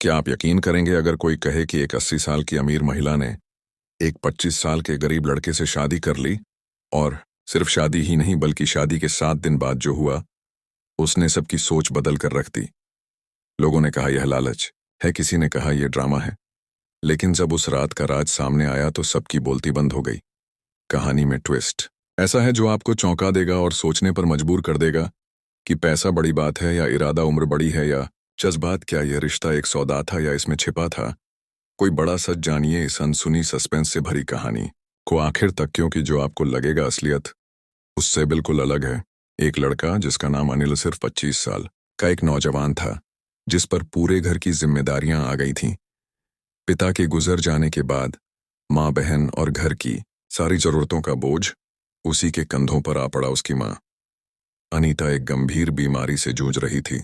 क्या आप यकीन करेंगे अगर कोई कहे कि एक 80 साल की अमीर महिला ने एक 25 साल के गरीब लड़के से शादी कर ली, और सिर्फ शादी ही नहीं बल्कि शादी के 7 दिन बाद जो हुआ उसने सबकी सोच बदल कर रख दी। लोगों ने कहा यह लालच है, किसी ने कहा यह ड्रामा है, लेकिन जब उस रात का राज सामने आया तो सबकी बोलती बंद हो गई। कहानी में ट्विस्ट ऐसा है जो आपको चौंका देगा और सोचने पर मजबूर कर देगा कि पैसा बड़ी बात है या इरादा उम्र बड़ी है या जज्बात। क्या यह रिश्ता एक सौदा था या इसमें छिपा था कोई बड़ा सच? जानिए इस अनसुनी सस्पेंस से भरी कहानी को आखिर तक, क्योंकि जो आपको लगेगा असलियत उससे बिल्कुल अलग है। एक लड़का जिसका नाम अनिल सिर्फ 25 साल का एक नौजवान था, जिस पर पूरे घर की जिम्मेदारियां आ गई थीं। पिता के गुजर जाने के बाद माँ, बहन और घर की सारी जरूरतों का बोझ उसी के कंधों पर आ पड़ा। उसकी माँ अनीता एक गंभीर बीमारी से जूझ रही थी,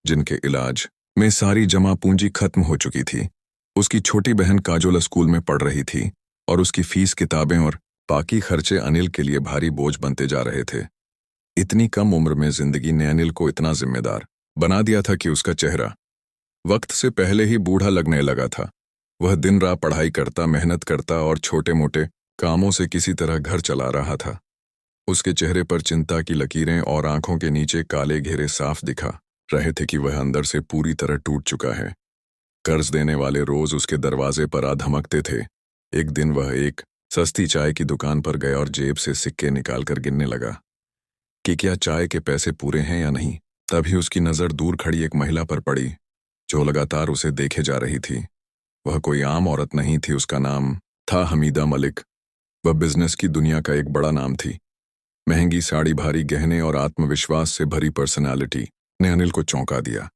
जिनके इलाज में सारी जमा पूंजी खत्म हो चुकी थी। उसकी छोटी बहन काजोल स्कूल में पढ़ रही थी और उसकी फीस, किताबें और बाकी खर्चे अनिल के लिए भारी बोझ बनते जा रहे थे। इतनी कम उम्र में जिंदगी ने अनिल को इतना जिम्मेदार बना दिया था कि उसका चेहरा वक्त से पहले ही बूढ़ा लगने लगा था। वह दिन रात पढ़ाई करता, मेहनत करता और छोटे मोटे कामों से किसी तरह घर चला रहा था। उसके चेहरे पर चिंता की लकीरें और आंखों के नीचे काले घेरे साफ दिखा रहे थे कि वह अंदर से पूरी तरह टूट चुका है। कर्ज देने वाले रोज उसके दरवाजे पर आ धमकते थे। एक दिन वह एक सस्ती चाय की दुकान पर गया और जेब से सिक्के निकालकर गिनने लगा कि क्या चाय के पैसे पूरे हैं या नहीं। तभी उसकी नजर दूर खड़ी एक महिला पर पड़ी जो लगातार उसे देखे जा रही थी। वह कोई आम औरत नहीं थी, उसका नाम था हमीदा मलिक। वह बिजनेस की दुनिया का एक बड़ा नाम थी। महंगी साड़ी, भारी गहने और आत्मविश्वास से भरी पर्सनालिटी ने अनिल को चौंका दिया।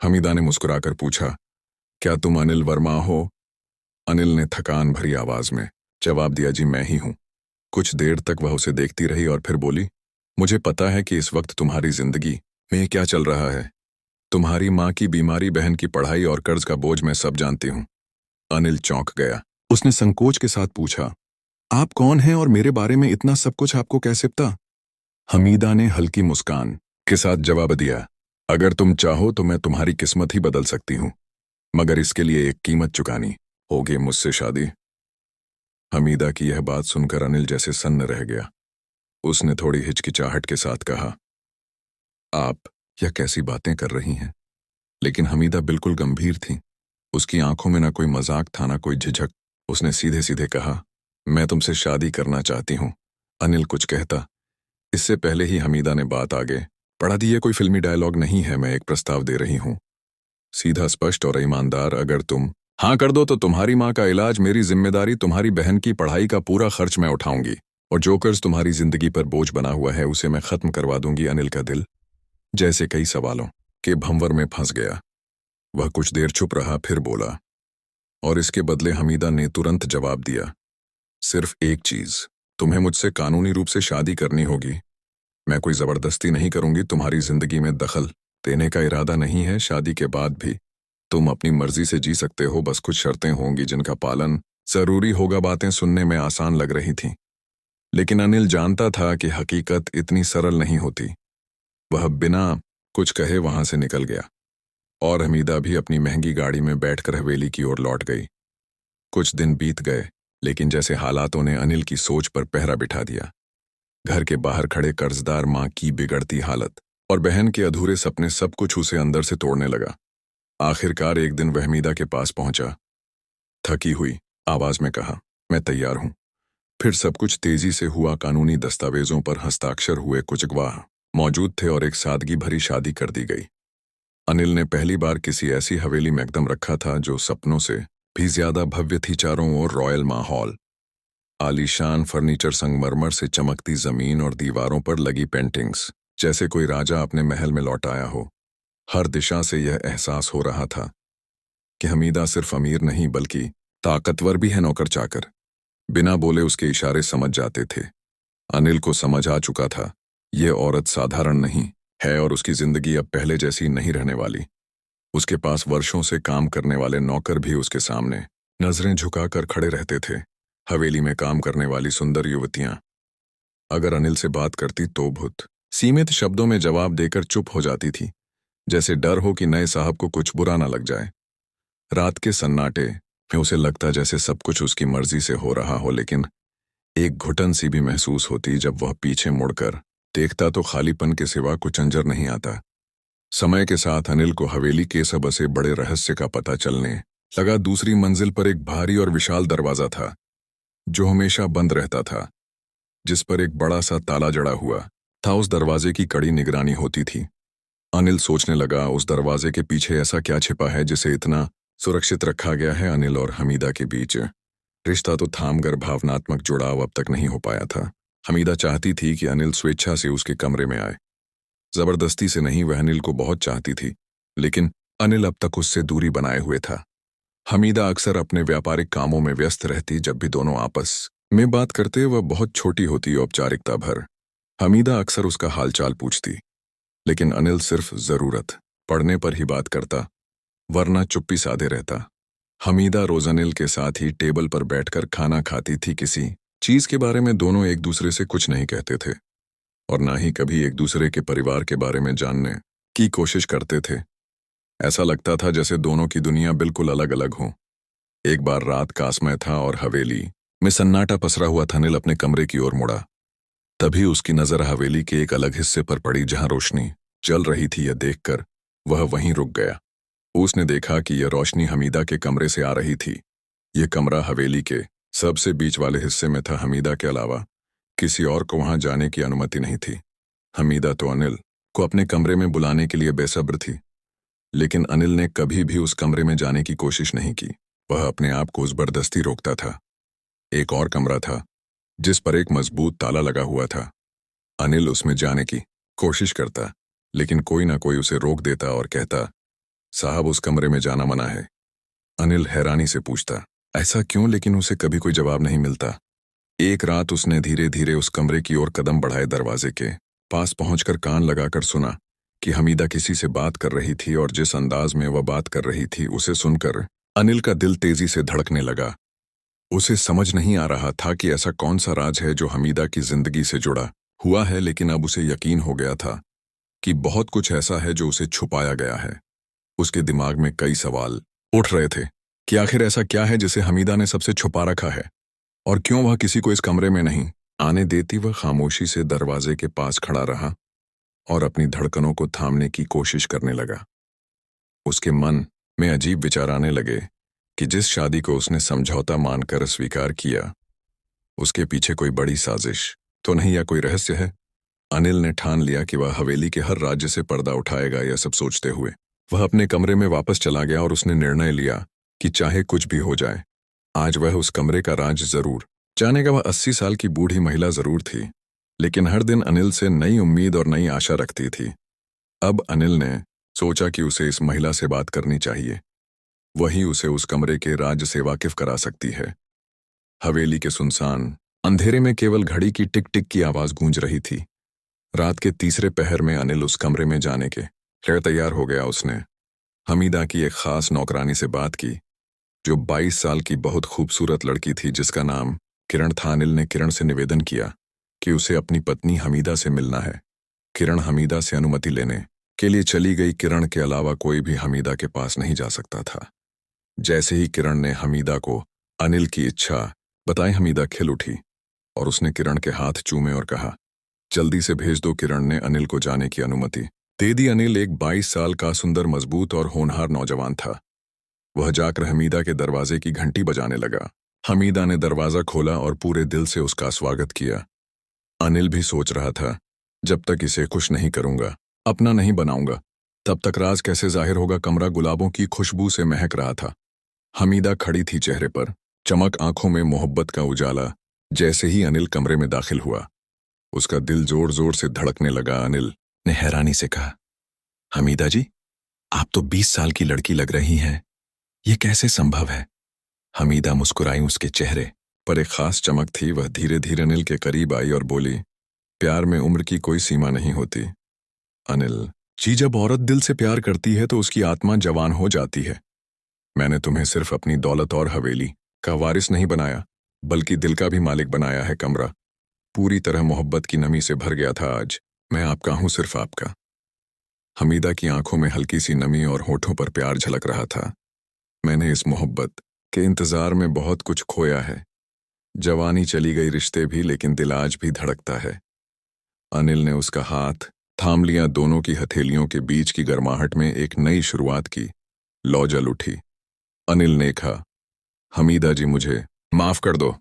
हमीदा ने मुस्कुराकर पूछा, क्या तुम अनिल वर्मा हो? अनिल ने थकान भरी आवाज में जवाब दिया, जी मैं ही हूं। कुछ देर तक वह उसे देखती रही और फिर बोली, मुझे पता है कि इस वक्त तुम्हारी जिंदगी में क्या चल रहा है। तुम्हारी माँ की बीमारी, बहन की पढ़ाई और कर्ज का बोझ मैं सब जानती हूँ। अनिल चौंक गया। उसने संकोच के साथ पूछा, आप कौन हैं और मेरे बारे में इतना सब कुछ आपको कैसे पता? हमीदा ने हल्की मुस्कान के साथ जवाब दिया, अगर तुम चाहो तो मैं तुम्हारी किस्मत ही बदल सकती हूँ, मगर इसके लिए एक कीमत चुकानी होगी, मुझसे शादी। हमीदा की यह बात सुनकर अनिल जैसे सन्न रह गया। उसने थोड़ी हिचकिचाहट के साथ कहा, आप यह कैसी बातें कर रही हैं? लेकिन हमीदा बिल्कुल गंभीर थी। उसकी आंखों में ना कोई मजाक था ना कोई झिझक। उसने सीधे सीधे कहा, मैं तुमसे शादी करना चाहती हूँ। अनिल कुछ कहता, इससे पहले ही हमीदा ने बात आगे बढ़ा दी। ये कोई फिल्मी डायलॉग नहीं है, मैं एक प्रस्ताव दे रही हूँ, सीधा, स्पष्ट और ईमानदार। अगर तुम हाँ कर दो तो तुम्हारी माँ का इलाज मेरी जिम्मेदारी, तुम्हारी बहन की पढ़ाई का पूरा खर्च मैं उठाऊंगी, और जो कर्ज तुम्हारी जिंदगी पर बोझ बना हुआ है उसे मैं खत्म करवा दूंगी। अनिल का दिल जैसे कई सवालों के भंवर में फंस गया। वह कुछ देर चुप रहा, फिर बोला, और इसके बदले हमीदा ने तुरंत जवाब दिया, सिर्फ एक चीज, तुम्हें मुझसे कानूनी रूप से शादी करनी होगी। मैं कोई जबरदस्ती नहीं करूंगी, तुम्हारी जिंदगी में दखल देने का इरादा नहीं है। शादी के बाद भी तुम अपनी मर्जी से जी सकते हो, बस कुछ शर्तें होंगी जिनका पालन जरूरी होगा। बातें सुनने में आसान लग रही थीं, लेकिन अनिल जानता था कि हकीकत इतनी सरल नहीं होती। वह बिना कुछ कहे वहां से निकल गया और हमीदा भी अपनी महंगी गाड़ी में बैठकर हवेली की ओर लौट गई। कुछ दिन बीत गए, लेकिन जैसे हालातों ने अनिल की सोच पर पहरा बिठा दिया। घर के बाहर खड़े कर्जदार, माँ की बिगड़ती हालत और बहन के अधूरे सपने, सब कुछ उसे अंदर से तोड़ने लगा। आखिरकार एक दिन वह हमीदा के पास पहुंचा, थकी हुई आवाज में कहा, मैं तैयार हूं। फिर सब कुछ तेजी से हुआ। कानूनी दस्तावेजों पर हस्ताक्षर हुए, कुछ गवाह मौजूद थे और एक सादगी भरी शादी कर दी गई। अनिल ने पहली बार किसी ऐसी हवेली में कदम रखा था जो सपनों से भी ज्यादा भव्य थी। चारों ओर रॉयल माहौल, आलीशान फर्नीचर, संगमरमर से चमकती जमीन और दीवारों पर लगी पेंटिंग्स, जैसे कोई राजा अपने महल में लौट आया हो। हर दिशा से यह एहसास हो रहा था कि हमीदा सिर्फ अमीर नहीं बल्कि ताकतवर भी है। नौकर चाकर बिना बोले उसके इशारे समझ जाते थे। अनिल को समझ आ चुका था, यह औरत साधारण नहीं है और उसकी जिंदगी अब पहले जैसी नहीं रहने वाली। उसके पास वर्षों से काम करने वाले नौकर भी उसके सामने नजरें झुकाकर खड़े रहते थे। हवेली में काम करने वाली सुंदर युवतियां अगर अनिल से बात करती तो बहुत सीमित शब्दों में जवाब देकर चुप हो जाती थी, जैसे डर हो कि नए साहब को कुछ बुरा ना लग जाए। रात के सन्नाटे में उसे लगता जैसे सब कुछ उसकी मर्जी से हो रहा हो, लेकिन एक घुटन सी भी महसूस होती जब वह पीछे मुड़कर देखता तो खालीपन के सिवा कुछ अंजर नहीं आता। समय के साथ अनिल को हवेली के सब ऐसे बड़े रहस्य का पता चलने लगा। दूसरी मंजिल पर एक भारी और विशाल दरवाजा था जो हमेशा बंद रहता था, जिस पर एक बड़ा सा ताला जड़ा हुआ था। उस दरवाजे की कड़ी निगरानी होती थी। अनिल सोचने लगा, उस दरवाजे के पीछे ऐसा क्या छिपा है जिसे इतना सुरक्षित रखा गया है। अनिल और हमीदा के बीच रिश्ता तो थामगर भावनात्मक जुड़ाव अब तक नहीं हो पाया था। हमीदा चाहती थी कि अनिल स्वेच्छा से उसके कमरे में आए, जबरदस्ती से नहीं। वह अनिल को बहुत चाहती थी, लेकिन अनिल अब तक उससे दूरी बनाए हुए था। हमीदा अक्सर अपने व्यापारिक कामों में व्यस्त रहती। जब भी दोनों आपस में बात करते वह बहुत छोटी होती, औपचारिकता भर। हमीदा अक्सर उसका हालचाल पूछती, लेकिन अनिल सिर्फ जरूरत पड़ने पर ही बात करता, वरना चुप्पी साधे रहता। हमीदा रोज अनिल के साथ ही टेबल पर बैठकर खाना खाती थी। किसी चीज के बारे में दोनों एक दूसरे से कुछ नहीं कहते थे और ना ही कभी एक दूसरे के परिवार के बारे में जानने की कोशिश करते थे। ऐसा लगता था जैसे दोनों की दुनिया बिल्कुल अलग अलग हो। एक बार रात का समय था और हवेली में सन्नाटा पसरा हुआ था। अनिल अपने कमरे की ओर मुड़ा, तभी उसकी नजर हवेली के एक अलग हिस्से पर पड़ी जहां रोशनी जल रही थी। यह देखकर वह वहीं रुक गया। उसने देखा कि यह रोशनी हमीदा के कमरे से आ रही थी। यह कमरा हवेली के सबसे बीच वाले हिस्से में था। हमीदा के अलावा किसी और को वहां जाने की अनुमति नहीं थी। हमीदा तो अनिल को अपने कमरे में बुलाने के लिए बेसब्र थी, लेकिन अनिल ने कभी भी उस कमरे में जाने की कोशिश नहीं की। वह अपने आप को जबरदस्ती रोकता था। एक और कमरा था जिस पर एक मजबूत ताला लगा हुआ था। अनिल उसमें जाने की कोशिश करता, लेकिन कोई ना कोई उसे रोक देता और कहता, साहब उस कमरे में जाना मना है। अनिल हैरानी से पूछता, ऐसा क्यों? लेकिन उसे कभी कोई जवाब नहीं मिलता। एक रात उसने धीरे धीरे उस कमरे की ओर कदम बढ़ाए। दरवाजे के पास पहुंचकर कान लगाकर सुना कि हमीदा किसी से बात कर रही थी, और जिस अंदाज में वह बात कर रही थी उसे सुनकर अनिल का दिल तेजी से धड़कने लगा। उसे समझ नहीं आ रहा था कि ऐसा कौन सा राज है जो हमीदा की जिंदगी से जुड़ा हुआ है, लेकिन अब उसे यकीन हो गया था कि बहुत कुछ ऐसा है जो उसे छुपाया गया है। उसके दिमाग में कई सवाल उठ रहे थे कि आखिर ऐसा क्या है जिसे हमीदा ने सबसे छुपा रखा है, और क्यों वह किसी को इस कमरे में नहीं आने देती। वह खामोशी से दरवाजे के पास खड़ा रहा और अपनी धड़कनों को थामने की कोशिश करने लगा। उसके मन में अजीब विचार आने लगे कि जिस शादी को उसने समझौता मानकर स्वीकार किया, उसके पीछे कोई बड़ी साजिश तो नहीं या कोई रहस्य है। अनिल ने ठान लिया कि वह हवेली के हर राज्य से पर्दा उठाएगा। यह सब सोचते हुए वह अपने कमरे में वापस चला गया और उसने निर्णय लिया कि चाहे कुछ भी हो जाए, आज वह उस कमरे का राज जरूर जानेगा। वह 80 साल की बूढ़ी महिला जरूर थी, लेकिन हर दिन अनिल से नई उम्मीद और नई आशा रखती थी। अब अनिल ने सोचा कि उसे इस महिला से बात करनी चाहिए। वही उसे उस कमरे के राज से वाकिफ करा सकती है। हवेली के सुनसान अंधेरे में केवल घड़ी की टिक टिक की आवाज गूंज रही थी। रात के तीसरे पहर में अनिल उस कमरे में जाने के लिए तैयार हो गया। उसने हमीदा की एक खास नौकरानी से बात की, जो 22 साल की बहुत खूबसूरत लड़की थी जिसका नाम किरण था। अनिल ने किरण से निवेदन किया कि उसे अपनी पत्नी हमीदा से मिलना है। किरण हमीदा से अनुमति लेने के लिए चली गई। किरण के अलावा कोई भी हमीदा के पास नहीं जा सकता था। जैसे ही किरण ने हमीदा को अनिल की इच्छा बताई, हमीदा खिल उठी और उसने किरण के हाथ चूमे और कहा, जल्दी से भेज दो। किरण ने अनिल को जाने की अनुमति दे दी। अनिल एक 22 साल का सुंदर, मजबूत और होनहार नौजवान था। वह जाकर हमीदा के दरवाजे की घंटी बजाने लगा। हमीदा ने दरवाजा खोला और पूरे दिल से उसका स्वागत किया। अनिल भी सोच रहा था, जब तक इसे खुश नहीं करूंगा, अपना नहीं बनाऊंगा, तब तक राज कैसे जाहिर होगा। कमरा गुलाबों की खुशबू से महक रहा था। हमीदा खड़ी थी, चेहरे पर चमक, आंखों में मोहब्बत का उजाला। जैसे ही अनिल कमरे में दाखिल हुआ, उसका दिल जोर जोर से धड़कने लगा। अनिल ने हैरानी से कहा, हमीदा जी, आप तो 20 साल की लड़की लग रही हैं। ये कैसे संभव है? हमीदा मुस्कुराई। उसके चेहरे पर एक खास चमक थी। वह धीरे धीरे अनिल के करीब आई और बोली, प्यार में उम्र की कोई सीमा नहीं होती अनिल जी। जब औरत दिल से प्यार करती है तो उसकी आत्मा जवान हो जाती है। मैंने तुम्हें सिर्फ अपनी दौलत और हवेली का वारिस नहीं बनाया, बल्कि दिल का भी मालिक बनाया है। कमरा पूरी तरह मोहब्बत की नमी से भर गया था। आज मैं आपका हूं, सिर्फ आपका। हमीदा की आंखों में हल्की सी नमी और होठों पर प्यार झलक रहा था। मैंने इस मोहब्बत के इंतजार में बहुत कुछ खोया है। जवानी चली गई, रिश्ते भी, लेकिन दिल आज भी धड़कता है। अनिल ने उसका हाथ थाम लिया। दोनों की हथेलियों के बीच की गर्माहट में एक नई शुरुआत की लौ जल उठी। अनिल ने कहा, हमीदा जी, मुझे माफ कर दो।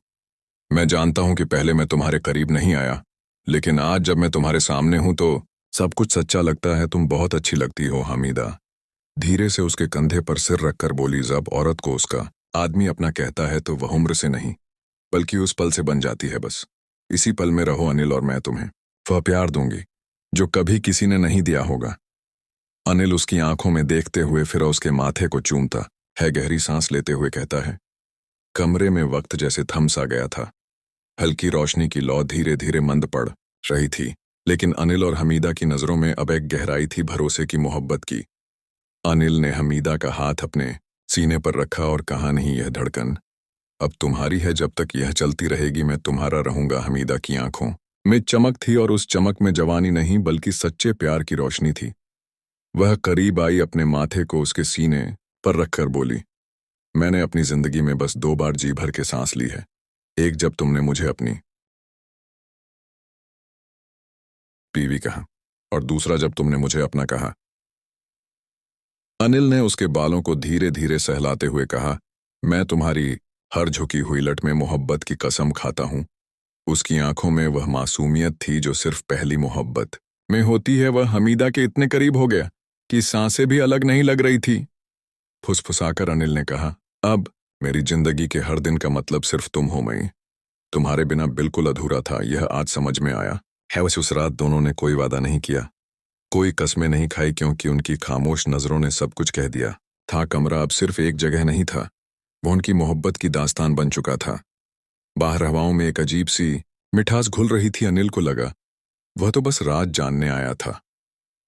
मैं जानता हूं कि पहले मैं तुम्हारे करीब नहीं आया, लेकिन आज जब मैं तुम्हारे सामने हूं तो सब कुछ सच्चा लगता है। तुम बहुत अच्छी लगती हो हमीदा। धीरे से उसके कंधे पर सिर रखकर बोली, जब औरत को उसका आदमी अपना कहता है तो वह उम्र से नहीं बल्कि उस पल से बन जाती है। बस इसी पल में रहो अनिल, और मैं तुम्हें वह प्यार दूंगी जो कभी किसी ने नहीं दिया होगा। अनिल उसकी आंखों में देखते हुए फिर उसके माथे को चूमता है, गहरी सांस लेते हुए कहता है। कमरे में वक्त जैसे थम सा गया था। हल्की रोशनी की लौ धीरे धीरे मंद पड़ रही थी, लेकिन अनिल और हमीदा की नजरों में अब एक गहराई थी, भरोसे की, मोहब्बत की। अनिल ने हमीदा का हाथ अपने सीने पर रखा और कहा, नहीं, यह धड़कन अब तुम्हारी है। जब तक यह चलती रहेगी मैं तुम्हारा रहूंगा। हमीदा की आंखों में चमक थी, और उस चमक में जवानी नहीं बल्कि सच्चे प्यार की रोशनी थी। वह करीब आई, अपने माथे को उसके सीने पर रखकर बोली, मैंने अपनी जिंदगी में बस 2 बार जी भर के सांस ली है। एक जब तुमने मुझे अपनी बीवी कहा, और दूसरा जब तुमने मुझे अपना कहा। अनिल ने उसके बालों को धीरे धीरे सहलाते हुए कहा, मैं तुम्हारी हर झुकी हुई लट में मोहब्बत की कसम खाता हूं। उसकी आंखों में वह मासूमियत थी जो सिर्फ पहली मोहब्बत में होती है। वह हमीदा के इतने करीब हो गया कि सांसें भी अलग नहीं लग रही थी। फुसफुसाकर अनिल ने कहा, अब मेरी जिंदगी के हर दिन का मतलब सिर्फ तुम हो। मैं तुम्हारे बिना बिल्कुल अधूरा था, यह आज समझ में आया है। वैसे उस रात दोनों ने कोई वादा नहीं किया, कोई कस्में नहीं खाई, क्योंकि उनकी खामोश नजरों ने सब कुछ कह दिया था। कमरा अब सिर्फ एक जगह नहीं था, वो उनकी मोहब्बत की दास्तान बन चुका था। बाहर हवाओं में एक अजीब सी मिठास घुल रही थी। अनिल को लगा वह तो बस राज जानने आया था।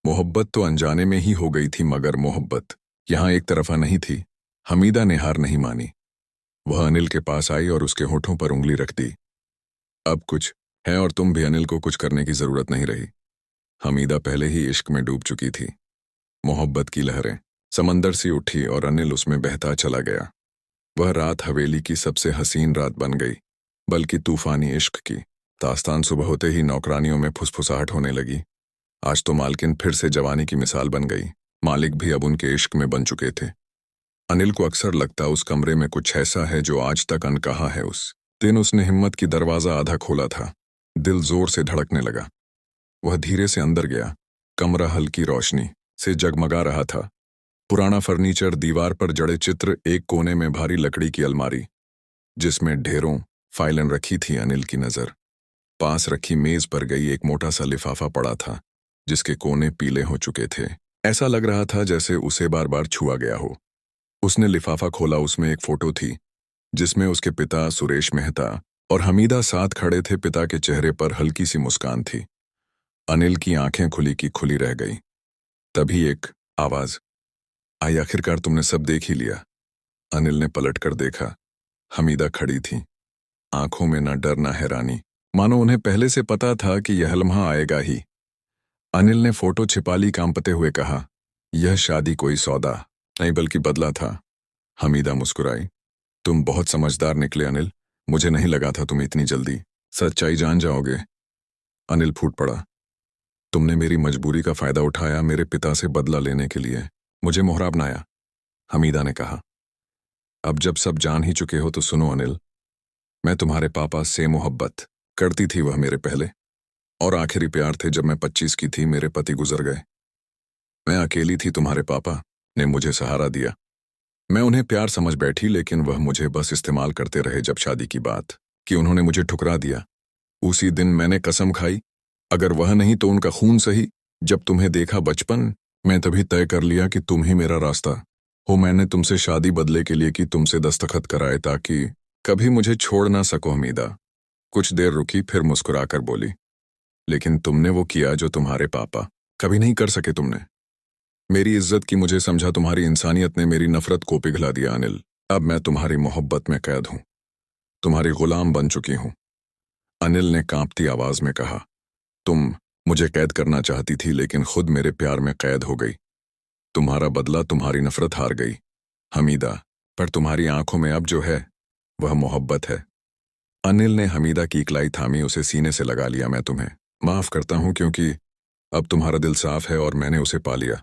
मोहब्बत तो अनजाने में ही हो गई थी, मगर मोहब्बत यहां एक तरफा नहीं थी। हमीदा ने हार नहीं मानी। वह अनिल के पास आई और उसके होठों पर उंगली रख दी। अब कुछ है, और तुम भी। अनिल को कुछ करने की जरूरत नहीं रही। हमीदा पहले ही इश्क में डूब चुकी थी। मोहब्बत की लहरें समंदर सी उठी और अनिल उसमें बहता चला गया। वह रात हवेली की सबसे हसीन रात बन गई, बल्कि तूफानी इश्क की। दास्तान सुबह होते ही नौकरानियों में फुसफुसाहट होने लगी। आज तो मालकिन फिर से जवानी की मिसाल बन गई। मालिक भी अब उनके इश्क में बन चुके थे। अनिल को अक्सर लगता उस कमरे में कुछ ऐसा है जो आज तक अनकहा है। उस दिन उसने हिम्मत की दरवाजा आधा खोला था। दिल जोर से धड़कने लगा। वह धीरे से अंदर गया। कमरा हल्की रोशनी से जगमगा रहा था। पुराना फर्नीचर, दीवार पर जड़े चित्र, एक कोने में भारी लकड़ी की अलमारी जिसमें ढेरों फाइलें रखी थी। अनिल की नजर पास रखी मेज पर गई। एक मोटा सा लिफाफा पड़ा था जिसके कोने पीले हो चुके थे। ऐसा लग रहा था जैसे उसे बार बार छुआ गया हो। उसने लिफाफा खोला। उसमें एक फोटो थी जिसमें उसके पिता सुरेश मेहता और हमीदा साथ खड़े थे। पिता के चेहरे पर हल्की सी मुस्कान थी। अनिल की आंखें खुली की खुली रह गई। तभी एक आवाज आई, आखिरकार तुमने सब देख ही लिया। अनिल ने पलट कर देखा। हमीदा खड़ी थी, आंखों में न डर न हैरानी, मानो उन्हें पहले से पता था कि यह लम्हा आएगा ही। अनिल ने फोटो छिपा ली, कांपते हुए कहा, यह शादी कोई सौदा नहीं बल्कि बदला था। हमीदा मुस्कुराई। तुम बहुत समझदार निकले अनिल। मुझे नहीं लगा था तुम इतनी जल्दी सच्चाई जान जाओगे। अनिल फूट पड़ा। तुमने मेरी मजबूरी का फायदा उठाया, मेरे पिता से बदला लेने के लिए मुझे मोहरा अपनाया। हमीदा ने कहा, अब जब सब जान ही चुके हो तो सुनो अनिल, मैं तुम्हारे पापा से मोहब्बत करती थी। वह मेरे पहले और आखिरी प्यार थे। जब मैं 25 की थी मेरे पति गुजर गए। मैं अकेली थी, तुम्हारे पापा ने मुझे सहारा दिया। मैं उन्हें प्यार समझ बैठी, लेकिन वह मुझे बस इस्तेमाल करते रहे। जब शादी की बात कि उन्होंने मुझे ठुकरा दिया। उसी दिन मैंने कसम खाई, अगर वह नहीं तो उनका खून सही। जब तुम्हें देखा बचपन मैं तभी तय कर लिया कि तुम ही मेरा रास्ता हो। मैंने तुमसे शादी बदले के लिए की, तुमसे दस्तखत कराए ताकि कभी मुझे छोड़ ना सको। हमीदा कुछ देर रुकी, फिर मुस्कुराकर बोली, लेकिन तुमने वो किया जो तुम्हारे पापा कभी नहीं कर सके। तुमने मेरी इज्जत की, मुझे समझा। तुम्हारी इंसानियत ने मेरी नफरत को पिघला दिया। अनिल, अब मैं तुम्हारी मोहब्बत में कैद हूं, तुम्हारी गुलाम बन चुकी हूं। अनिल ने कांपती आवाज में कहा, तुम मुझे कैद करना चाहती थी, लेकिन खुद मेरे प्यार में कैद हो गई। तुम्हारा बदला, तुम्हारी नफरत हार गई। हमीदा पर तुम्हारी आंखों में अब जो है वह मोहब्बत है। अनिल ने हमीदा की इकलाई थामी, उसे सीने से लगा लिया। मैं तुम्हें माफ करता हूं क्योंकि अब तुम्हारा दिल साफ है और मैंने उसे पा लिया।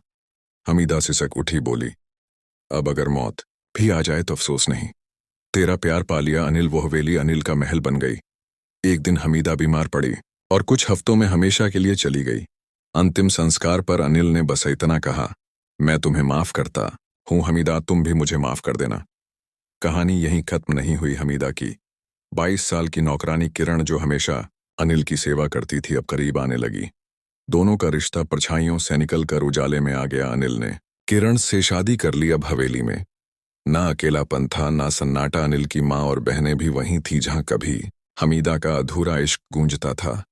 हमीदा सिसक उठी, बोली, अब अगर मौत भी आ जाए तो अफसोस नहीं। तेरा प्यार पा लिया अनिल। वो हवेली अनिल का महल बन गई। एक दिन हमीदा बीमार पड़ी और कुछ हफ्तों में हमेशा के लिए चली गई। अंतिम संस्कार पर अनिल ने बस इतना कहा, मैं तुम्हें माफ करता हूं हमीदा, तुम भी मुझे माफ कर देना। कहानी यहीं खत्म नहीं हुई। हमीदा की 22 साल की नौकरानी किरण, जो हमेशा अनिल की सेवा करती थी, अब करीब आने लगी। दोनों का रिश्ता परछाइयों से निकलकर उजाले में आ गया। अनिल ने किरण से शादी कर ली। अब हवेली में ना अकेलापन था, ना सन्नाटा। अनिल की माँ और बहनें भी वहीं थी जहां कभी हमीदा का अधूरा इश्क गूंजता था।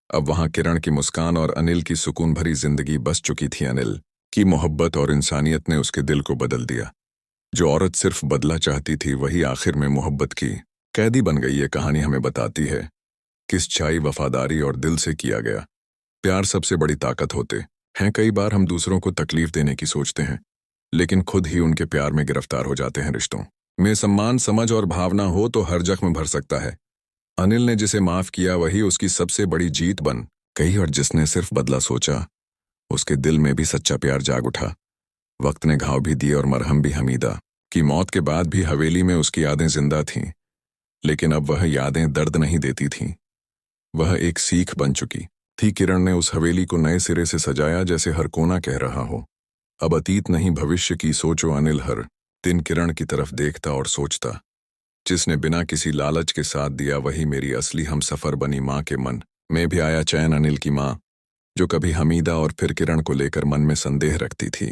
अब वहां किरण की मुस्कान और अनिल की सुकून भरी जिंदगी बस चुकी थी। अनिल की मोहब्बत और इंसानियत ने उसके दिल को बदल दिया। जो औरत सिर्फ बदला चाहती थी, वही आखिर में मोहब्बत की कैदी बन गई। ये कहानी हमें बताती है किस चाई, वफादारी और दिल से किया गया प्यार सबसे बड़ी ताकत होते हैं। कई बार हम दूसरों को तकलीफ देने की सोचते हैं, लेकिन खुद ही उनके प्यार में गिरफ्तार हो जाते हैं। रिश्तों में सम्मान, समझ और भावना हो तो हर जख्म भर सकता है। अनिल ने जिसे माफ किया वही उसकी सबसे बड़ी जीत बन गई, और जिसने सिर्फ बदला सोचा उसके दिल में भी सच्चा प्यार जाग उठा। वक्त ने घाव भी दिए और मरहम भी। हमीदा की मौत के बाद भी हवेली में उसकी यादें जिंदा थीं, लेकिन अब वह यादें दर्द नहीं देती थीं, वह एक सीख बन चुकी थी। किरण ने उस हवेली को नए सिरे से सजाया, जैसे हर कोना कह रहा हो, अब अतीत नहीं भविष्य की सोचो। अनिल हर दिन किरण की तरफ देखता और सोचता, जिसने बिना किसी लालच के साथ दिया वही मेरी असली हमसफर बनी। माँ के मन में भी आया चैन। अनिल की माँ, जो कभी हमीदा और फिर किरण को लेकर मन में संदेह रखती थी,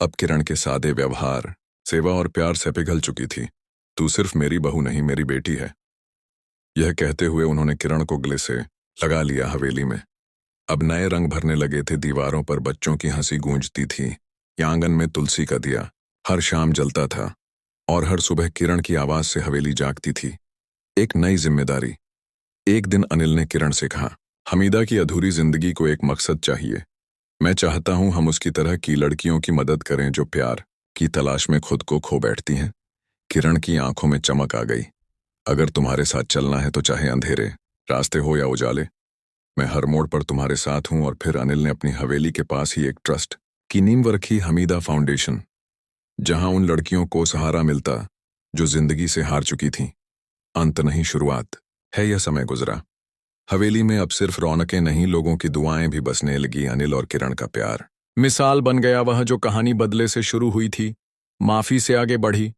अब किरण के सादे व्यवहार, सेवा और प्यार से पिघल चुकी थी। तू सिर्फ मेरी बहू नहीं, मेरी बेटी है। यह कहते हुए उन्होंने किरण को गले से लगा लिया। हवेली में अब नए रंग भरने लगे थे। दीवारों पर बच्चों की हंसी गूंजती थी, या आंगन में तुलसी का दिया हर शाम जलता था, और हर सुबह किरण की आवाज से हवेली जागती थी। एक नई जिम्मेदारी। एक दिन अनिल ने किरण से कहा, हमीदा की अधूरी जिंदगी को एक मकसद चाहिए। मैं चाहता हूं हम उसकी तरह की लड़कियों की मदद करें जो प्यार की तलाश में खुद को खो बैठती हैं। किरण की आंखों में चमक आ गई। अगर तुम्हारे साथ चलना है तो चाहे अंधेरे रास्ते हो या उजाले, मैं हर मोड़ पर तुम्हारे साथ हूं। और फिर अनिल ने अपनी हवेली के पास ही एक ट्रस्ट की नींव रखी, हमीदा फाउंडेशन, जहां उन लड़कियों को सहारा मिलता जो जिंदगी से हार चुकी थीं। अंत नहीं, शुरुआत है। यह समय गुजरा। हवेली में अब सिर्फ रौनकें नहीं, लोगों की दुआएं भी बसने लगी। अनिल और किरण का प्यार मिसाल बन गया। वह जो कहानी बदले से शुरू हुई थी, माफी से आगे बढ़ी,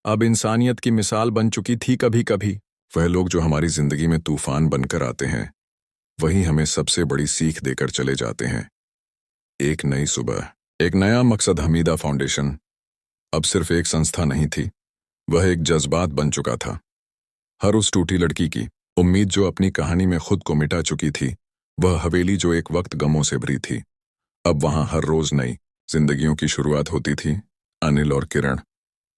अब इंसानियत की मिसाल बन चुकी थी। कभी कभी वह लोग जो हमारी जिंदगी में तूफान बनकर आते हैं, वही हमें सबसे बड़ी सीख देकर चले जाते हैं। एक नई सुबह, एक नया मकसद। हमीदा फाउंडेशन अब सिर्फ एक संस्था नहीं थी, वह एक जज्बात बन चुका था। हर उस टूटी लड़की की उम्मीद जो अपनी कहानी में खुद को मिटा चुकी थी, वह हवेली जो एक वक्त गमों से भरी थी, अब वहां हर रोज नई जिंदगियों की शुरुआत होती थी। अनिल और किरण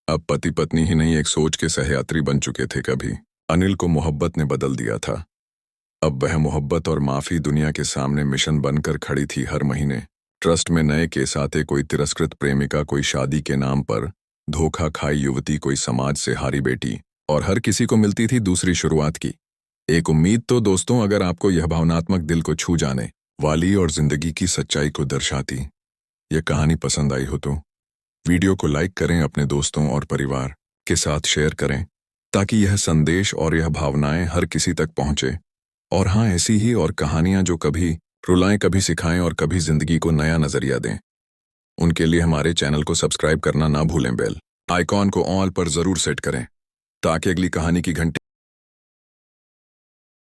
अब पति पत्नी ही नहीं, एक सोच के सहयात्री बन चुके थे। कभी अनिल को मोहब्बत ने बदल दिया था, अब वह मोहब्बत और माफी दुनिया के सामने मिशन बनकर खड़ी थी। हर महीने ट्रस्ट में नए केस आते, कोई तिरस्कृत प्रेमिका, कोई शादी के नाम पर धोखा खाई युवती, कोई समाज से हारी बेटी, और हर किसी को मिलती थी दूसरी शुरुआत की एक उम्मीद। तो दोस्तों, अगर आपको यह भावनात्मक, दिल को छू जाने वाली और जिंदगी की सच्चाई को दर्शाती यह कहानी पसंद आई हो तो वीडियो को लाइक करें, अपने दोस्तों और परिवार के साथ शेयर करें, ताकि यह संदेश और यह भावनाएं हर किसी तक पहुंचे। और हाँ, ऐसी ही और कहानियां जो कभी रुलाएं, कभी सिखाएं और कभी जिंदगी को नया नजरिया दें, उनके लिए हमारे चैनल को सब्सक्राइब करना ना भूलें। बेल आइकॉन को ऑल पर जरूर सेट करें, ताकि अगली कहानी की घंटी